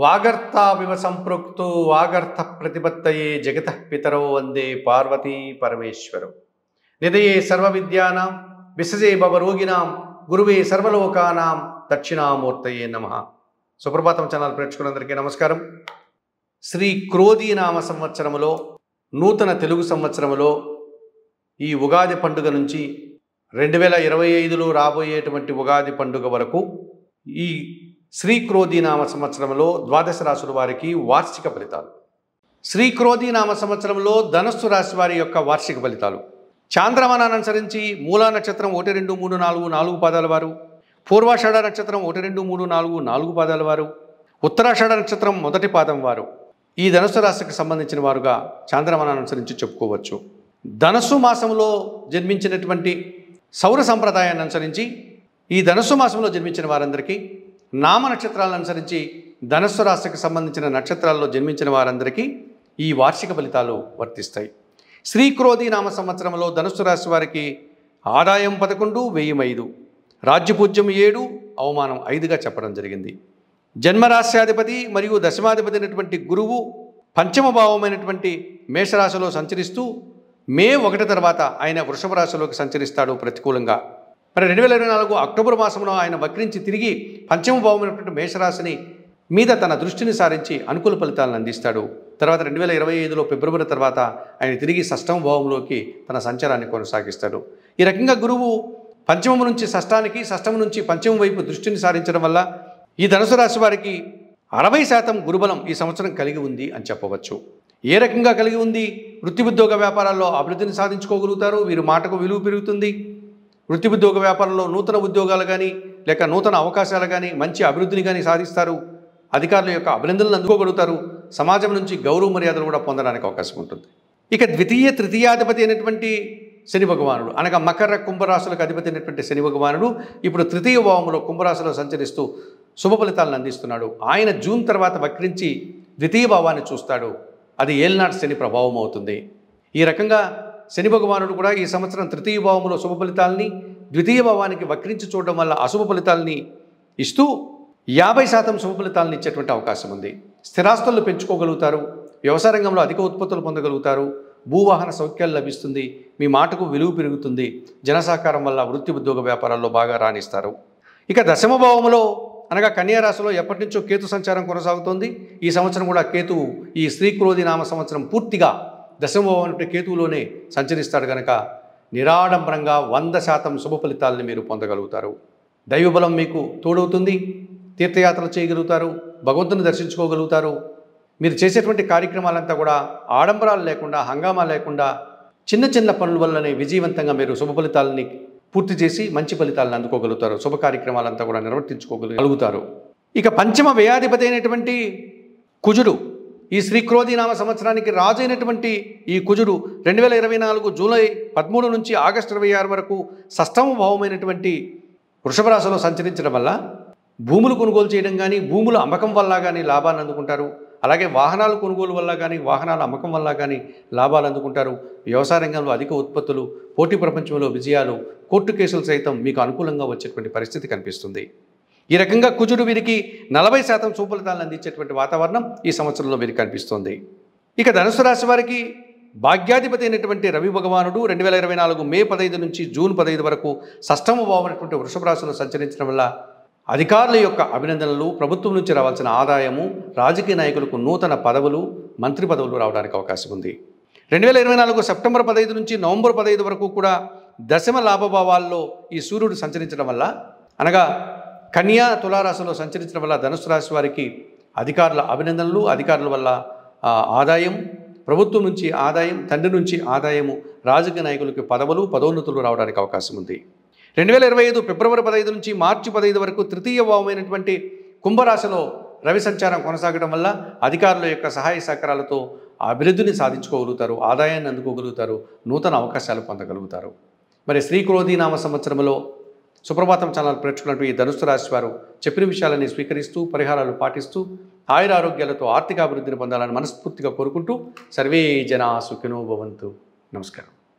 వాగర్తావివ సంపృక్తో వాగర్త ప్రతిపత్తయే జగతః పితరో వందే పార్వతీ పరమేశ్వరం. నిధయే సర్వవిద్యానాం విసజే భవరోగిణాం గురువే సర్వలోకానాం దక్షిణామూర్తయే నమః. సుప్రభాతం ఛానల్ ప్రేక్షకులందరికీ నమస్కారం. శ్రీ క్రోధీనామ సంవత్సరములో నూతన తెలుగు సంవత్సరములో ఈ ఉగాది పండుగ నుంచి 2025లో రాబోయేటువంటి ఉగాది పండుగ వరకు ఈ శ్రీ క్రోధీనామ సంవత్సరంలో ద్వాదశ రాశుల వారికి వార్షిక ఫలితాలు. శ్రీ క్రోధీనామ సంవత్సరంలో ధనస్సు రాశి వారి యొక్క వార్షిక ఫలితాలు. చాంద్రమానాన్ని అనుసరించి మూలా నక్షత్రం 1, 2, 3, 4 4 పాదాల వారు, పూర్వాషాఢ నక్షత్రం 1, 2, 3, 4 4 పాదాల వారు, ఉత్తరాషాఢ నక్షత్రం మొదటి పాదం వారు ఈ ధనుస్సు రాశికి సంబంధించిన వారుగా చాంద్రమానాన్ని అనుసరించి చెప్పుకోవచ్చు. ధనుస్సు మాసంలో జన్మించినటువంటి సౌర సంప్రదాయాన్ని అనుసరించి ఈ ధనుస్సు మాసంలో జన్మించిన వారందరికీ, నామ నక్షత్రాలను అనుసరించి ధనుస్సు రాశికి సంబంధించిన నక్షత్రాల్లో జన్మించిన వారందరికీ ఈ వార్షిక ఫలితాలు వర్తిస్తాయి. శ్రీ క్రోధీనామ సంవత్సరంలో ధనుస్సు రాశి వారికి ఆదాయం 11, వ్యయం 5, రాజ్యపూజ్యం 7, అవమానం 5గా చెప్పడం జరిగింది. జన్మరాశ్యాధిపతి మరియు దశమాధిపతి అయినటువంటి గురువు పంచమ భావమైనటువంటి మేషరాశిలో సంచరిస్తూ మే 1 తర్వాత ఆయన వృషభ రాశిలోకి సంచరిస్తాడు ప్రతికూలంగా. మరి 2024 అక్టోబర్ మాసంలో ఆయన వక్రించి తిరిగి పంచమ భావమైనటువంటి మేషరాశిని మీద తన దృష్టిని సారించి అనుకూల ఫలితాలను అందిస్తాడు. తర్వాత 2025లో ఫిబ్రవరి తర్వాత ఆయన తిరిగి షష్టమ భావంలోకి తన సంచారాన్ని కొనసాగిస్తాడు. ఈ రకంగా గురువు పంచమం నుంచి షష్టానికి, షష్టం నుంచి పంచమం వైపు దృష్టిని సారించడం వల్ల ఈ ధనుసు రాశి వారికి 60% గురుబలం ఈ సంవత్సరం కలిగి ఉంది అని చెప్పవచ్చు. ఏ రకంగా కలిగి ఉంది? వృత్తి ఉద్యోగ వ్యాపారాల్లో అభివృద్ధిని సాధించుకోగలుగుతారు. వీరి మాటకు విలువ పెరుగుతుంది. వృత్తి ఉద్యోగ వ్యాపారంలో నూతన ఉద్యోగాలు కానీ లేక నూతన అవకాశాలు కానీ మంచి అభివృద్ధిని కానీ సాధిస్తారు. అధికారుల యొక్క అభినందనలు అందుకోగలుగుతారు. సమాజం నుంచి గౌరవ మర్యాదలు కూడా పొందడానికి అవకాశం ఉంటుంది. ఇక ద్వితీయ తృతీయాధిపతి అయినటువంటి శని భగవానుడు, అనగా మకర కుంభరాశులకు అధిపతి అయినటువంటి శని భగవానుడు ఇప్పుడు తృతీయ భావంలో కుంభరాశిలో సంచరిస్తూ శుభ ఫలితాలను అందిస్తున్నాడు. ఆయన జూన్ తర్వాత వక్రించి ద్వితీయ భావాన్ని చూస్తాడు. అది ఏలినాటి శని ప్రభావం అవుతుంది. ఈ రకంగా శని భగవానుడు కూడా ఈ సంవత్సరం తృతీయ భావంలో శుభ ఫలితాలని, ద్వితీయ భావానికి వక్రించి చూడడం వల్ల అశుభ ఫలితాలని ఇస్తూ 50% శుభ ఫలితాలను ఇచ్చేటువంటి అవకాశం ఉంది. స్థిరాస్తులను పెంచుకోగలుగుతారు. వ్యవసాయ రంగంలో అధిక ఉత్పత్తులు పొందగలుగుతారు. భూవాహన సౌఖ్యాలు లభిస్తుంది. మీ మాటకు విలువ పెరుగుతుంది. జనసహకారం వల్ల వృత్తి ఉద్యోగ వ్యాపారాల్లో బాగా రాణిస్తారు. ఇక దశమ భావంలో అనగా కన్యా రాశిలో ఎప్పటి నుంచో కేతు సంచారం కొనసాగుతోంది. ఈ సంవత్సరం కూడా కేతువు ఈ శ్రీ క్రోధీనామ సంవత్సరం పూర్తిగా దశమ భావం కేతువులోనే సంచరిస్తాడు కనుక నిరాడంబరంగా 100% శుభ ఫలితాలని మీరు పొందగలుగుతారు. దైవబలం మీకు తోడవుతుంది. తీర్థయాత్రలు చేయగలుగుతారు. భగవంతుని దర్శించుకోగలుగుతారు. మీరు చేసేటువంటి కార్యక్రమాలంతా కూడా ఆడంబరాలు లేకుండా, హంగామా లేకుండా చిన్న చిన్న పనుల వల్లనే విజయవంతంగా మీరు శుభ ఫలితాలని పూర్తి చేసి మంచి ఫలితాలను అందుకోగలుగుతారు. శుభ కార్యక్రమాలంతా కూడా నిర్వర్తించుకోగలుగుతారు. ఇక పంచమ వ్యయాధిపతి అయినటువంటి కుజుడు ఈ శ్రీ క్రోధీనామ సంవత్సరానికి రాజు అయినటువంటి ఈ కుజుడు 2024 జూలై 13 నుంచి ఆగస్టు 26 వరకు షష్టమ భావమైనటువంటి వృషభ రాశిలో సంచరించడం వల్ల భూములు కొనుగోలు చేయడం కానీ, భూముల అమ్మకం వల్ల కానీ లాభాన్ని అందుకుంటారు. అలాగే వాహనాల కొనుగోలు వల్ల కానీ, వాహనాల అమ్మకం వల్ల కానీ లాభాలు అందుకుంటారు. వ్యవసాయ రంగంలో అధిక ఉత్పత్తులు, పోటీ ప్రపంచంలో విజయాలు, కోర్టు కేసులు సైతం మీకు అనుకూలంగా వచ్చేటువంటి పరిస్థితి కనిపిస్తుంది. ఈ రకంగా కుజుడు వీరికి 40% శుభఫలితాలను అందించేటువంటి వాతావరణం ఈ సంవత్సరంలో వీరికి కనిపిస్తుంది. ఇక ధనుసు రాశి వారికి భాగ్యాధిపతి అయినటువంటి రవి భగవానుడు 2024 మే 15 నుంచి జూన్ 15 వరకు షష్టమ భావమైనటువంటి వృషభ రాశిలో సంచరించడం వల్ల అధికారుల యొక్క అభినందనలు, ప్రభుత్వం నుంచి రావాల్సిన ఆదాయము, రాజకీయ నాయకులకు నూతన పదవులు, మంత్రి పదవులు రావడానికి అవకాశం ఉంది. 2024 సెప్టెంబర్ 15 నుంచి నవంబర్ 15 వరకు కూడా దశమ లాభభావాల్లో ఈ సూర్యుడు సంచరించడం వల్ల, అనగా కన్యా తులారాశిలో సంచరించడం వల్ల ధనుసు రాశి వారికి అధికారుల అభినందనలు, అధికారుల వల్ల ఆదాయం, ప్రభుత్వం నుంచి ఆదాయం, తండ్రి నుంచి ఆదాయము, రాజకీయ నాయకులకి పదవులు, పదోన్నతులు రావడానికి అవకాశం ఉంది. 2025 ఫిబ్రవరి 15 నుంచి మార్చి 15 వరకు తృతీయ భావమైనటువంటి కుంభరాశిలో రవి సంచారం కొనసాగడం వల్ల అధికారుల యొక్క సహాయ సహకారాలతో అభివృద్ధిని సాధించుకోగలుగుతారు. ఆదాయాన్ని అందుకోగలుగుతారు. నూతన అవకాశాలు పొందగలుగుతారు. మరి శ్రీ క్రోధీనామ సంవత్సరంలో సుప్రభాతం ఛానల్ ప్రేక్షకులంటూ ఈ ధనుస్సు రాశి వారు చెప్పిన విషయాలని స్వీకరిస్తూ, పరిహారాలు పాటిస్తూ ఆయుర ఆరోగ్యాలతో ఆర్థిక అభివృద్ధిని పొందాలని మనస్ఫూర్తిగా కోరుకుంటూ సర్వే జనా సుఖినో భవంతు. నమస్కారం.